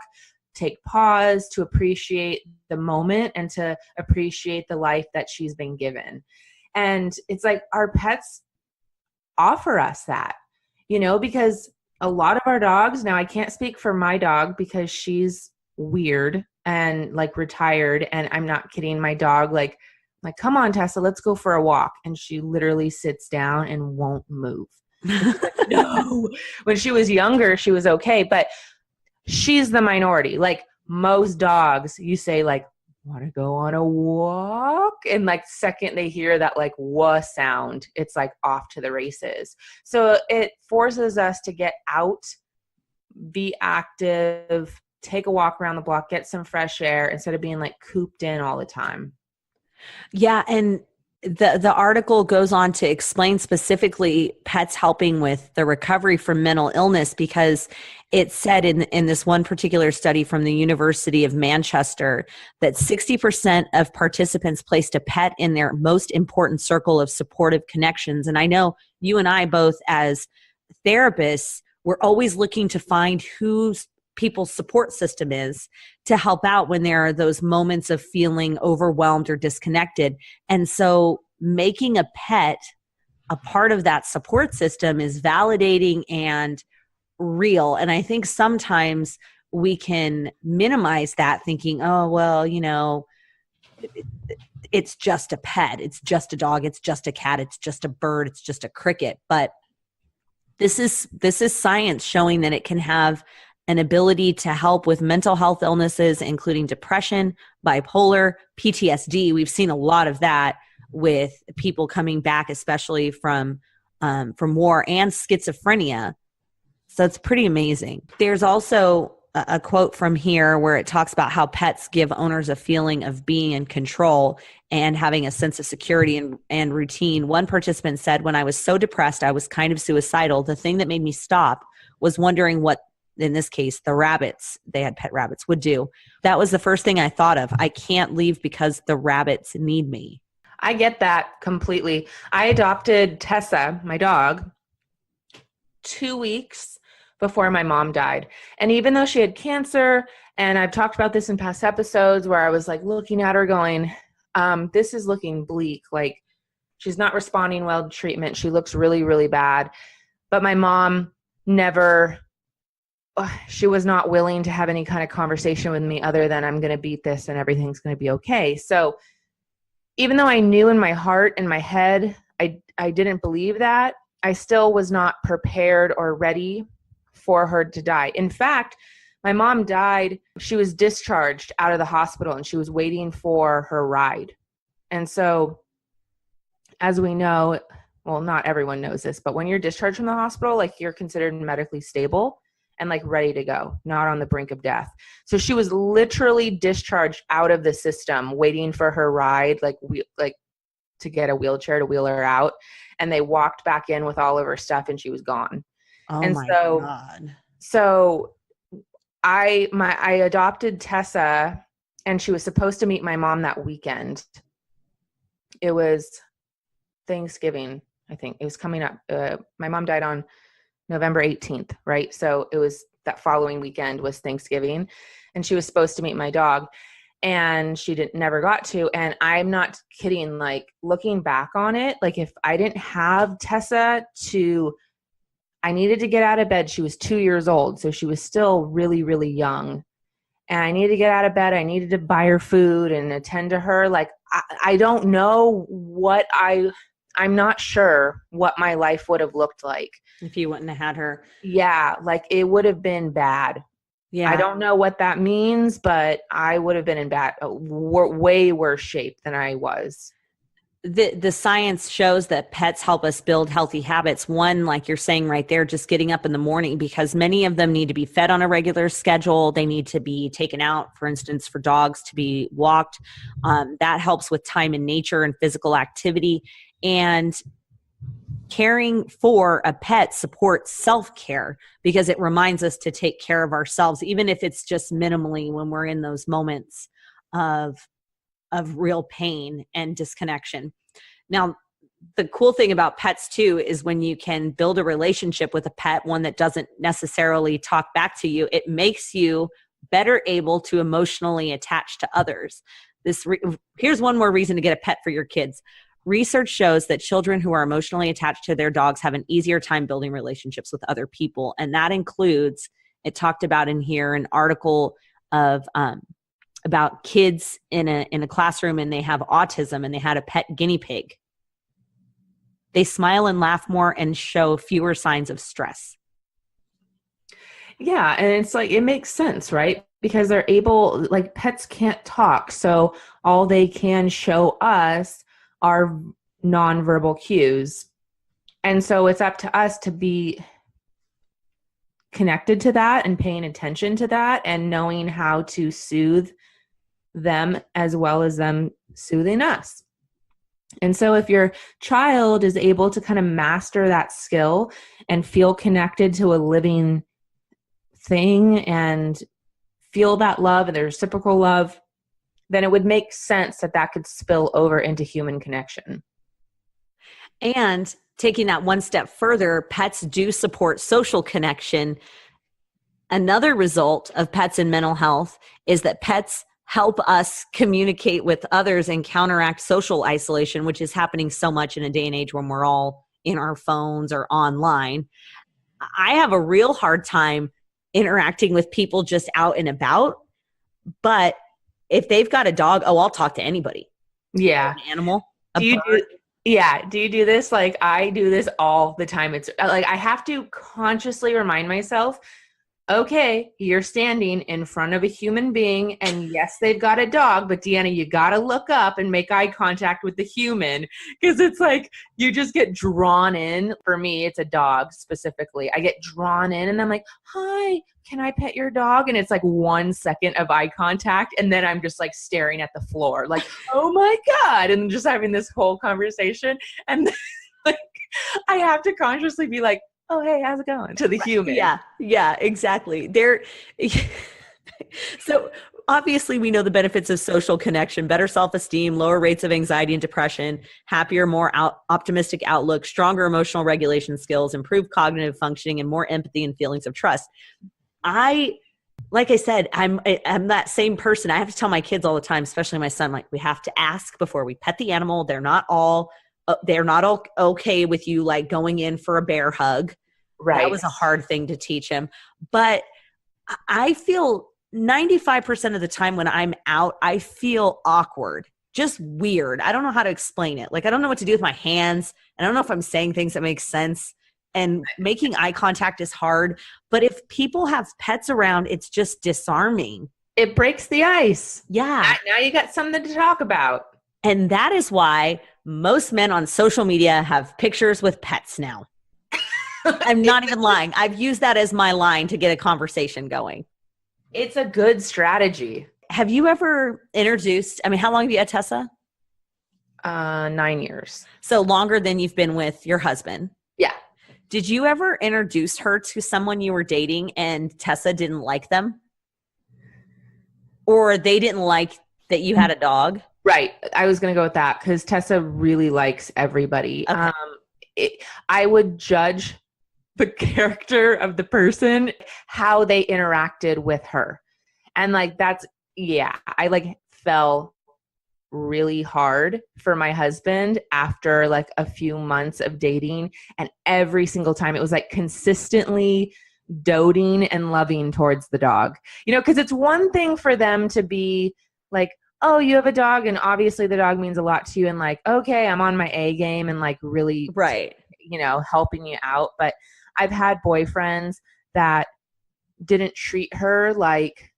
take pause, to appreciate the moment and to appreciate the life that she's been given. And it's our pets offer us that, because a lot of our dogs, now I can't speak for my dog because she's weird and retired, and I'm not kidding, my dog come on, Tessa, let's go for a walk. And she literally sits down and won't move. No. When she was younger, she was okay, but she's the minority. Most dogs, you say want to go on a walk? And second they hear that wah sound, it's off to the races. So it forces us to get out, be active, take a walk around the block, get some fresh air instead of being cooped in all the time. Yeah. And the article goes on to explain specifically pets helping with the recovery from mental illness, because it said in this one particular study from the University of Manchester that 60% of participants placed a pet in their most important circle of supportive connections. And I know you and I both as therapists, we're always looking to find who's people's support system is to help out when there are those moments of feeling overwhelmed or disconnected. And so making a pet a part of that support system is validating and real. And I think sometimes we can minimize that, thinking, oh, well, it's just a pet. It's just a dog. It's just a cat. It's just a bird. It's just a cricket. But this is science showing that it can have an ability to help with mental health illnesses, including depression, bipolar, PTSD. We've seen a lot of that with people coming back, especially from war, and schizophrenia. So it's pretty amazing. There's also a quote from here where it talks about how pets give owners a feeling of being in control and having a sense of security and routine. One participant said, when I was so depressed, I was kind of suicidal. The thing that made me stop was wondering what, in this case, the rabbits, they had pet rabbits, would do. That was the first thing I thought of. I can't leave because the rabbits need me. I get that completely. I adopted Tessa, my dog, 2 weeks before my mom died. And even though she had cancer, and I've talked about this in past episodes where I was like looking at her going, this is looking bleak. Like, she's not responding well to treatment. She looks really, really bad. But my mom she was not willing to have any kind of conversation with me other than, I'm going to beat this and everything's going to be okay. So even though I knew in my heart and my head, I didn't believe that, I still was not prepared or ready for her to die. In fact, my mom died. She was discharged out of the hospital and she was waiting for her ride. And so, as we know, well, not everyone knows this, but when you're discharged from the hospital, like, you're considered medically stable and like ready to go, not on the brink of death. So she was literally discharged out of the system, waiting for her ride, like to get a wheelchair to wheel her out. And they walked back in with all of her stuff and she was gone. Oh, and my so, God. So I adopted Tessa, and she was supposed to meet my mom that weekend. It was Thanksgiving, I think. It was coming up. My mom died on November 18th, right? So it was that following weekend was Thanksgiving, and she was supposed to meet my dog, and she never got to. And I'm not kidding. Like, looking back on it, like, if I didn't have Tessa I needed to get out of bed. She was 2 years old, so she was still really, really young. And I needed to get out of bed. I needed to buy her food and attend to her. Like, I don't know what I'm not sure what my life would have looked like if you wouldn't have had her. Yeah, like, it would have been bad. Yeah. I don't know what that means, but I would have been in way worse shape than I was. The science shows that pets help us build healthy habits. One, like you're saying right there, just getting up in the morning, because many of them need to be fed on a regular schedule. They need to be taken out, for instance, for dogs to be walked. That helps with time in nature and physical activity. And caring for a pet supports self-care, because it reminds us to take care of ourselves, even if it's just minimally when we're in those moments of real pain and disconnection. Now, the cool thing about pets too is when you can build a relationship with a pet, one that doesn't necessarily talk back to you, it makes you better able to emotionally attach to others. Here's one more reason to get a pet for your kids. Research shows that children who are emotionally attached to their dogs have an easier time building relationships with other people. And that includes, it talked about in here, an article of about kids in a classroom, and they have autism, and they had a pet guinea pig. They smile and laugh more and show fewer signs of stress. Yeah. And it's like, it makes sense, right? Because they're able, like, pets can't talk. So all they can show us are nonverbal cues. And so it's up to us to be connected to that and paying attention to that and knowing how to soothe them as well as them soothing us. And so if your child is able to kind of master that skill and feel connected to a living thing and feel that love and the reciprocal love, then it would make sense that could spill over into human connection. And taking that one step further, pets do support social connection. Another result of pets and mental health is that pets help us communicate with others and counteract social isolation, which is happening so much in a day and age when we're all in our phones or online. I have a real hard time interacting with people just out and about, but if they've got a dog, I'll talk to anybody. Yeah. An animal. Do you do this? Like, I do this all the time. It's like, I have to consciously remind myself, okay, you're standing in front of a human being, and yes, they've got a dog, but Deanna, you got to look up and make eye contact with the human, because it's like you just get drawn in. For me, it's a dog specifically. I get drawn in and I'm like, hi, can I pet your dog? And it's like 1 second of eye contact, and then I'm just like staring at the floor like, oh my God, and just having this whole conversation. And then, like, I have to consciously be like, oh, hey, how's it going? To the human. Yeah, exactly. So obviously we know the benefits of social connection, better self-esteem, lower rates of anxiety and depression, happier, more optimistic outlook, stronger emotional regulation skills, improved cognitive functioning, and more empathy and feelings of trust. Like I said, I'm that same person. I have to tell my kids all the time, especially my son, like, we have to ask before we pet the animal. They're not all okay with you like going in for a bear hug. Right. That was a hard thing to teach him. But I feel 95% of the time when I'm out, I feel awkward, just weird. I don't know how to explain it. Like, I don't know what to do with my hands. I don't know if I'm saying things that make sense. And making eye contact is hard. But if people have pets around, it's just disarming. It breaks the ice. Yeah. Now you got something to talk about. And that is why most men on social media have pictures with pets now. I'm not even lying. I've used that as my line to get a conversation going. It's a good strategy. Have you ever introduced, how long have you had Tessa? 9 years. So longer than you've been with your husband. Yeah. Did you ever introduce her to someone you were dating and Tessa didn't like them? Or they didn't like that you had a dog? Right. I was going to go with that because Tessa really likes everybody. Okay. I would judge the character of the person, how they interacted with her. And like, I fell really hard for my husband after like a few months of dating. And every single time it was like consistently doting and loving towards the dog, because it's one thing for them to be like, oh, you have a dog, and obviously the dog means a lot to you, and like, okay, I'm on my A game and like really, right, helping you out. But I've had boyfriends that didn't treat her like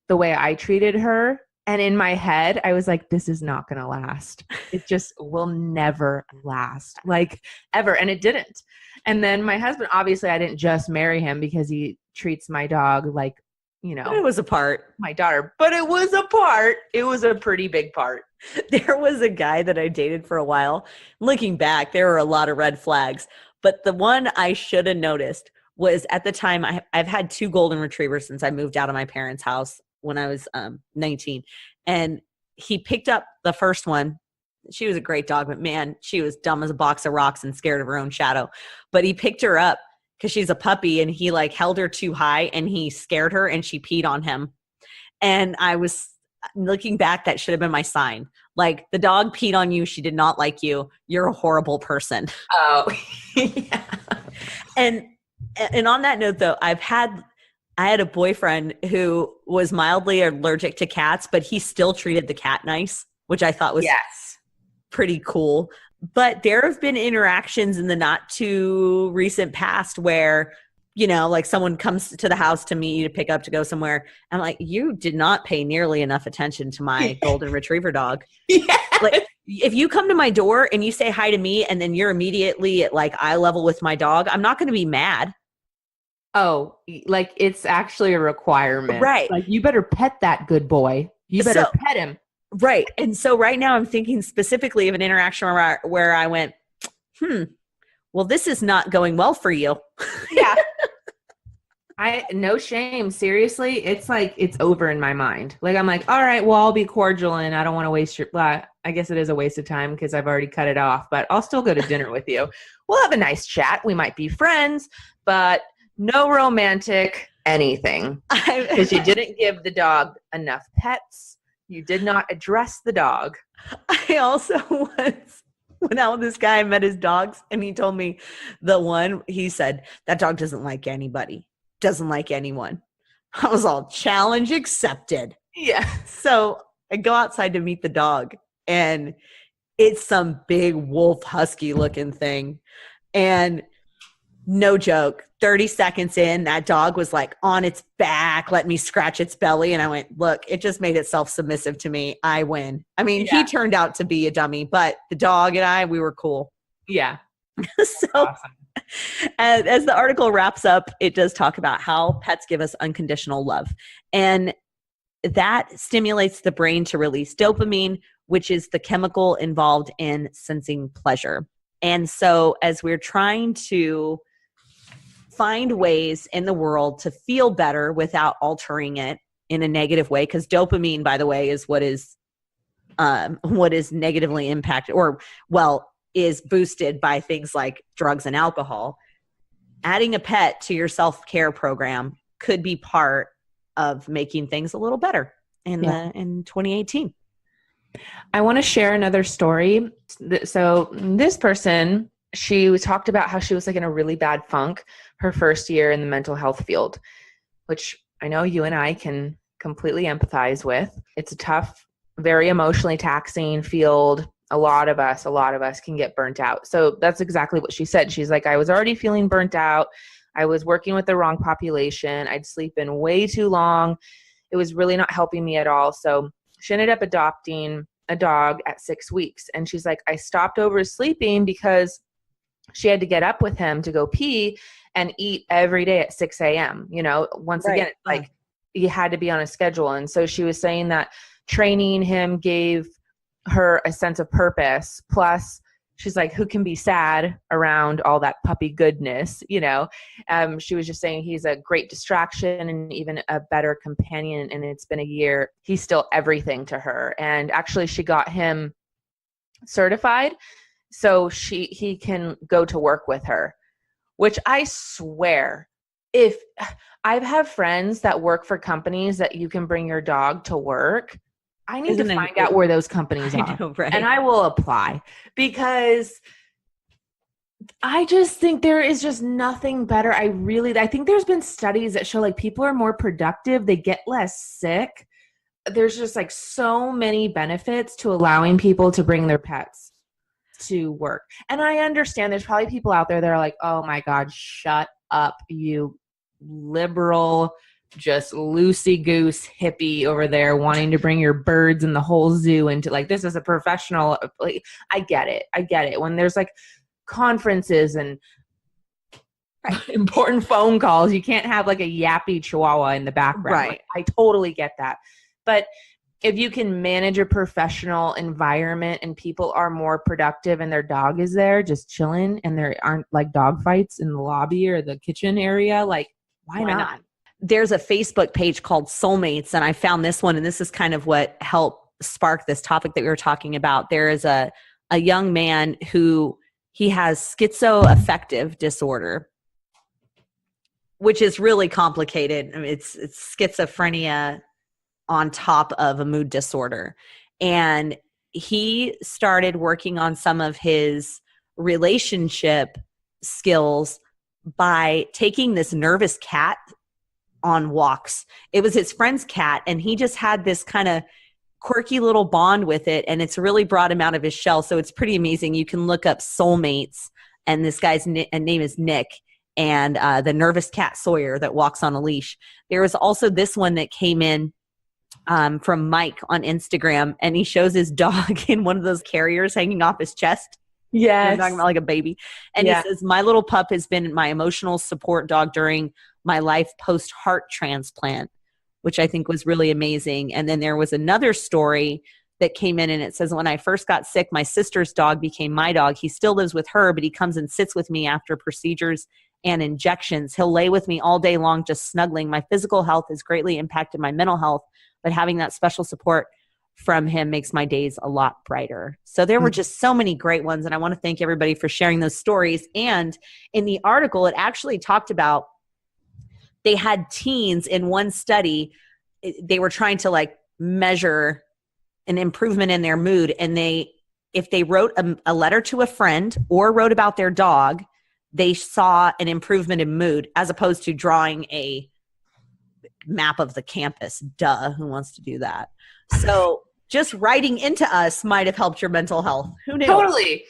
the way I treated her. And in my head, I was like, this is not going to last. It just will never last, like ever. And it didn't. And then my husband, obviously I didn't just marry him because he treats my dog like, it was a part. My daughter, but it was a part. It was a pretty big part. There was a guy that I dated for a while. Looking back, there were a lot of red flags. But the one I should have noticed was at the time, I've had 2 golden retrievers since I moved out of my parents' house when I was 19. And he picked up the first one. She was a great dog, but man, she was dumb as a box of rocks and scared of her own shadow. But he picked her up because she's a puppy, and he like held her too high and he scared her and she peed on him. And I was looking back, that should have been my sign. Like, the dog peed on you. She did not like you. You're a horrible person. Oh, yeah. And on that note though, I had a boyfriend who was mildly allergic to cats, but he still treated the cat nice, which I thought was pretty cool. But there have been interactions in the not too recent past where, like someone comes to the house to meet you to pick up to go somewhere. I'm like, you did not pay nearly enough attention to my golden retriever dog. Yeah. Like, if you come to my door and you say hi to me and then you're immediately at like eye level with my dog, I'm not going to be mad. Oh, like it's actually a requirement. Right. Like, you better pet that good boy. You better pet him. Right. And so right now I'm thinking specifically of an interaction where I went, well, this is not going well for you. Yeah. No shame. Seriously. It's like, it's over in my mind. Like, I'm like, all right, well, I'll be cordial and I don't want to waste I guess it is a waste of time because I've already cut it off, but I'll still go to dinner with you. We'll have a nice chat. We might be friends, but no romantic anything because you didn't give the dog enough pets. You did not address the dog. I also once went out with this guy and met his dogs, and he told me he said, that dog doesn't like anybody, doesn't like anyone. I was all, challenge accepted. Yeah. So I go outside to meet the dog, and it's some big wolf husky looking thing. And no joke, 30 seconds in, that dog was like on its back, let me scratch its belly. And I went, look, it just made itself submissive to me. I win. I mean, He turned out to be a dummy, but the dog and I, we were cool. Yeah. So awesome. As the article wraps up, it does talk about how pets give us unconditional love. And that stimulates the brain to release dopamine, which is the chemical involved in sensing pleasure. And so as we're trying to find ways in the world to feel better without altering it in a negative way, because dopamine, by the way, is what is negatively impacted is boosted by things like drugs and alcohol. Adding a pet to your self-care program could be part of making things a little better in 2018. I want to share another story. So this person, she talked about how she was like in a really bad funk her first year in the mental health field, which I know you and I can completely empathize with. It's a tough, very emotionally taxing field. A lot of us can get burnt out. So that's exactly what she said. She's like, I was already feeling burnt out. I was working with the wrong population. I'd sleep in way too long. It was really not helping me at all. So she ended up adopting a dog at 6 weeks. And she's like, I stopped oversleeping because she had to get up with him to go pee and eat every day at 6 a.m. Once again, it's like you had to be on a schedule. And so she was saying that training him gave her a sense of purpose. Plus, she's like, who can be sad around all that puppy goodness? She was just saying he's a great distraction and even a better companion. And it's been a year. He's still everything to her. And actually, she got him certified so he can go to work with her, which I swear, if I've had friends that work for companies that you can bring your dog to work, I need to find out where those companies are. Know, right? And I will apply, because I just think there is just nothing better. I think there's been studies that show like people are more productive. They get less sick. There's just like so many benefits to allowing people to bring their pets to work. And I understand there's probably people out there that are like, oh my God, shut up, you liberal, just loosey-goose hippie over there wanting to bring your birds and the whole zoo into like, this is a professional. Like, I get it. When there's like conferences and important phone calls, you can't have like a yappy chihuahua in the background. Right. Like, I totally get that. But if you can manage a professional environment and people are more productive and their dog is there just chilling and there aren't like dog fights in the lobby or the kitchen area, like why not? There's a Facebook page called Soulmates, and I found this one, and this is kind of what helped spark this topic that we were talking about. There is a young man who he has schizoaffective disorder, which is really complicated. I mean, it's schizophrenia on top of a mood disorder. And he started working on some of his relationship skills by taking this nervous cat on walks. It was his friend's cat, and he just had this kind of quirky little bond with it, and it's really brought him out of his shell. So it's pretty amazing. You can look up Soulmates, and this guy's name is Nick, and the nervous cat Sawyer that walks on a leash. There was also this one that came in from Mike on Instagram, and he shows his dog in one of those carriers hanging off his chest. Yes. I'm talking about like a baby. And he says, my little pup has been my emotional support dog during my life post-heart transplant, which I think was really amazing. And then there was another story that came in, and it says, when I first got sick, my sister's dog became my dog. He still lives with her, but he comes and sits with me after procedures and injections. He'll lay with me all day long, just snuggling. My physical health has greatly impacted my mental health, but having that special support from him makes my days a lot brighter. So there were just so many great ones. And I want to thank everybody for sharing those stories. And in the article, it actually talked about they had teens in one study. They were trying to like measure an improvement in their mood. And if they wrote a letter to a friend or wrote about their dog, they saw an improvement in mood, as opposed to drawing a map of the campus. Duh, who wants to do that? So just writing into us might have helped your mental health. Who knew? Totally.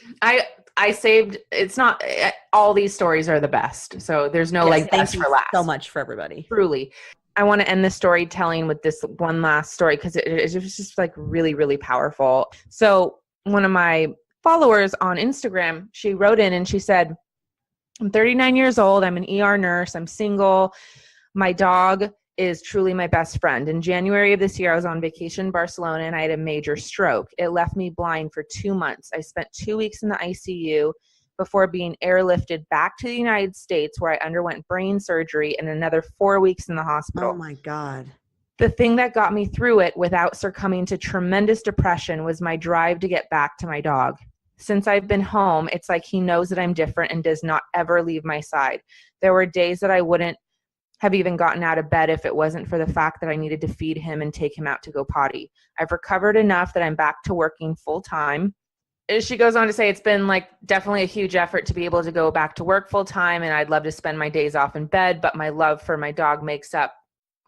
I saved, it's not, all these stories are the best. So there's no best for last. So much for everybody. Truly. I want to end the storytelling with this one last story because it was just like really, really powerful. So one of my followers on Instagram, she wrote in and she said, I'm 39 years old. I'm an ER nurse. I'm single. My dog is truly my best friend. In January of this year, I was on vacation in Barcelona and I had a major stroke. It left me blind for 2 months. I spent 2 weeks in the ICU before being airlifted back to the United States, where I underwent brain surgery, and another 4 weeks in the hospital. Oh my God. The thing that got me through it without succumbing to tremendous depression was my drive to get back to my dog. Since I've been home, it's like he knows that I'm different and does not ever leave my side. There were days that I wouldn't have even gotten out of bed if it wasn't for the fact that I needed to feed him and take him out to go potty. I've recovered enough that I'm back to working full time. She goes on to say it's been like definitely a huge effort to be able to go back to work full time, and I'd love to spend my days off in bed, but my love for my dog makes up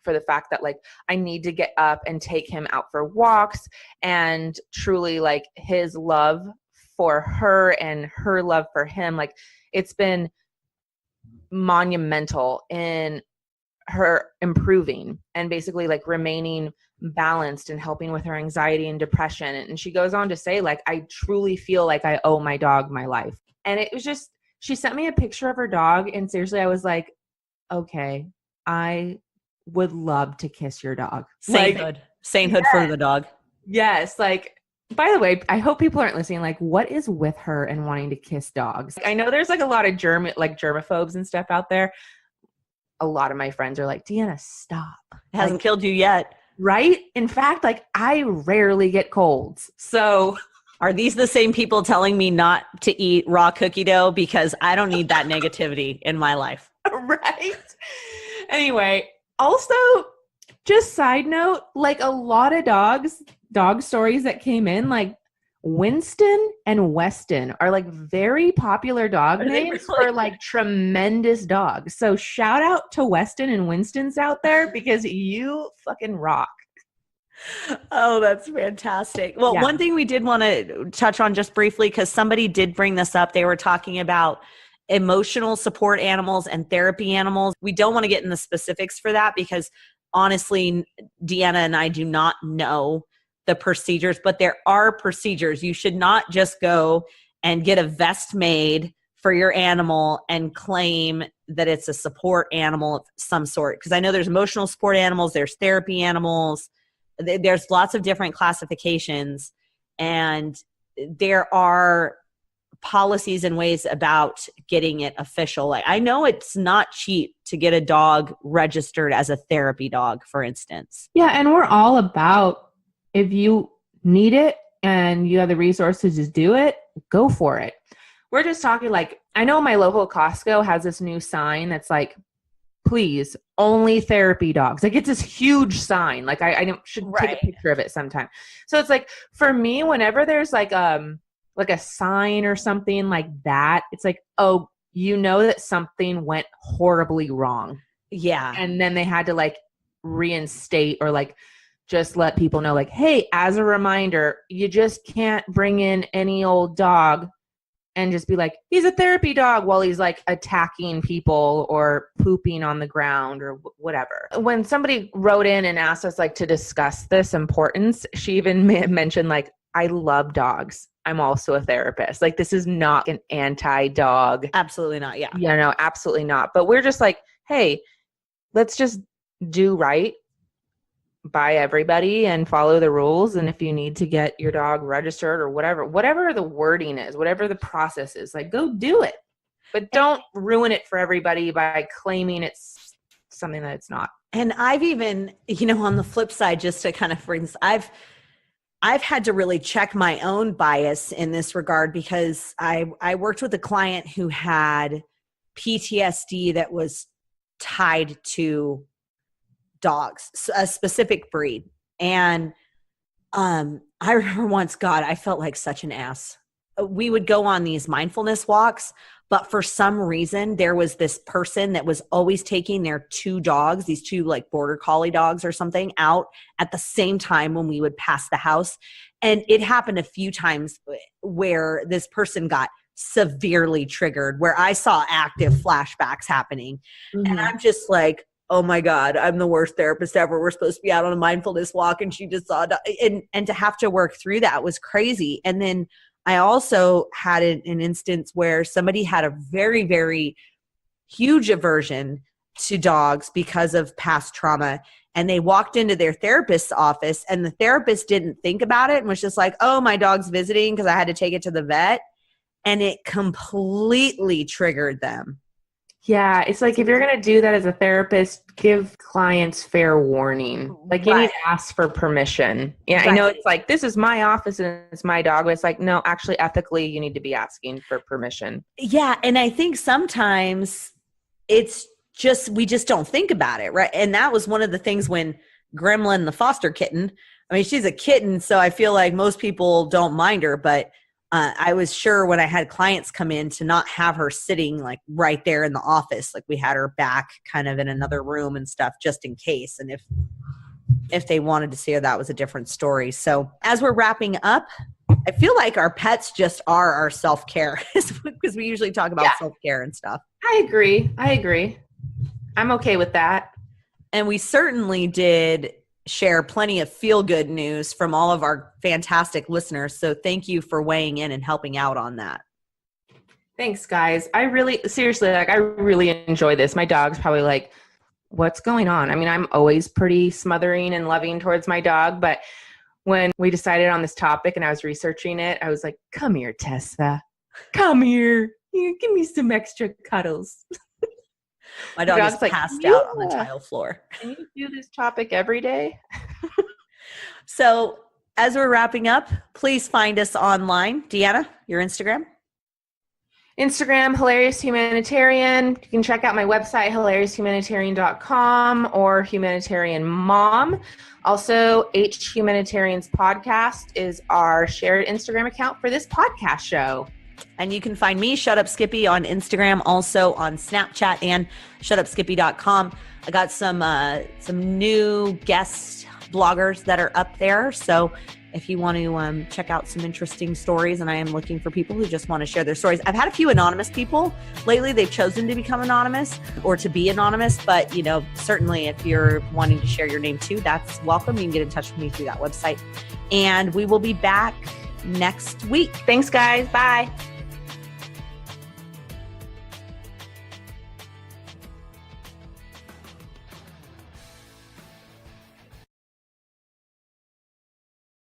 for the fact that like I need to get up and take him out for walks, and truly like his love for her and her love for him, like it's been monumental in her improving and basically like remaining balanced and helping with her anxiety and depression. And she goes on to say, like, I truly feel like I owe my dog my life. And it was just, she sent me a picture of her dog, and seriously, I was like, okay, I would love to kiss your dog. Sainthood. Sainthood for the dog. Yes. Like, by the way, I hope people aren't listening. Like, what is with her and wanting to kiss dogs? I know there's like a lot of germaphobes and stuff out there. A lot of my friends are like, Deanna, stop. It hasn't killed you yet. Right? In fact, like I rarely get colds. So are these the same people telling me not to eat raw cookie dough? Because I don't need that negativity in my life. Right? Anyway, also just side note, like a lot of dog stories that came in, like Winston and Weston are like very popular dog names for like tremendous dogs. So shout out to Weston and Winston's out there because you fucking rock. Oh, that's fantastic. Well, one thing we did want to touch on just briefly, because somebody did bring this up. They were talking about emotional support animals and therapy animals. We don't want to get in the specifics for that because honestly, Deanna and I do not know the procedures, but there are procedures. You should not just go and get a vest made for your animal and claim that it's a support animal of some sort. Because I know there's emotional support animals, there's therapy animals, there's lots of different classifications, and there are policies and ways about getting it official. Like I know it's not cheap to get a dog registered as a therapy dog, for instance. Yeah, and we're all about, if you need it and you have the resources to do it, go for it. We're just talking like, I know my local Costco has this new sign that's like, please, only therapy dogs. Like it's this huge sign. Like I should take a picture of it sometime. So it's like, for me, whenever there's like a sign or something like that, it's like, oh, you know that something went horribly wrong. Yeah. And then they had to like reinstate or like, just let people know, like, hey, as a reminder, you just can't bring in any old dog and just be like, he's a therapy dog while he's like attacking people or pooping on the ground or whatever. When somebody wrote in and asked us like to discuss this importance, she even mentioned like, I love dogs. I'm also a therapist. Like this is not an anti-dog. Absolutely not. Yeah. Yeah, no, absolutely not. But we're just like, hey, let's just do right by everybody and follow the rules. And if you need to get your dog registered or whatever the wording is, whatever the process is, like go do it, but don't ruin it for everybody by claiming it's something that it's not. And I've even, on the flip side, just to kind of bring, I've had to really check my own bias in this regard because I worked with a client who had PTSD that was tied to dogs, a specific breed. And I remember once, God, I felt like such an ass. We would go on these mindfulness walks, but for some reason, there was this person that was always taking their two dogs, these two like border collie dogs or something, out at the same time when we would pass the house. And it happened a few times where this person got severely triggered, where I saw active flashbacks happening. Mm-hmm. And I'm just like, oh my God, I'm the worst therapist ever. We're supposed to be out on a mindfulness walk and she just saw, and to have to work through that was crazy. And then I also had an instance where somebody had a very, very huge aversion to dogs because of past trauma. And they walked into their therapist's office and the therapist didn't think about it and was just like, oh, my dog's visiting because I had to take it to the vet. And it completely triggered them. Yeah, it's like if you're going to do that as a therapist, give clients fair warning. Like you need to ask for permission. Yeah, right. I know it's like, this is my office and it's my dog. But it's like, no, actually, ethically, you need to be asking for permission. Yeah, and I think sometimes it's just, we just don't think about it, right? And that was one of the things when Gremlin, the foster kitten, I mean, she's a kitten, so I feel like most people don't mind her, but I was sure when I had clients come in to not have her sitting like right there in the office, like we had her back kind of in another room and stuff just in case. And if they wanted to see her, that was a different story. So as we're wrapping up, I feel like our pets just are our self-care because we usually talk about self-care and stuff. I agree. I'm okay with that. And we certainly did share plenty of feel-good news from all of our fantastic listeners. So thank you for weighing in and helping out on that. Thanks, guys. I really enjoy this. My dog's probably like, what's going on? I mean, I'm always pretty smothering and loving towards my dog, but when we decided on this topic and I was researching it, I was like, come here, Tessa. Come here. Give me some extra cuddles. My dog is like, passed out on the tile floor. Can you do this topic every day? So as we're wrapping up, please find us online. Deanna, your Instagram? Instagram, Hilarious Humanitarian. You can check out my website, hilarioushumanitarian.com or Humanitarian Mom. Also, H Humanitarians Podcast is our shared Instagram account for this podcast show. And you can find me, Shut Up Skippy, on Instagram, also on Snapchat and shutupskippy.com. I got some new guest bloggers that are up there. So if you want to check out some interesting stories, and I am looking for people who just want to share their stories. I've had a few anonymous people lately. They've chosen to become anonymous or to be anonymous. But, certainly if you're wanting to share your name too, that's welcome. You can get in touch with me through that website. And we will be back next week. Thanks, guys. Bye.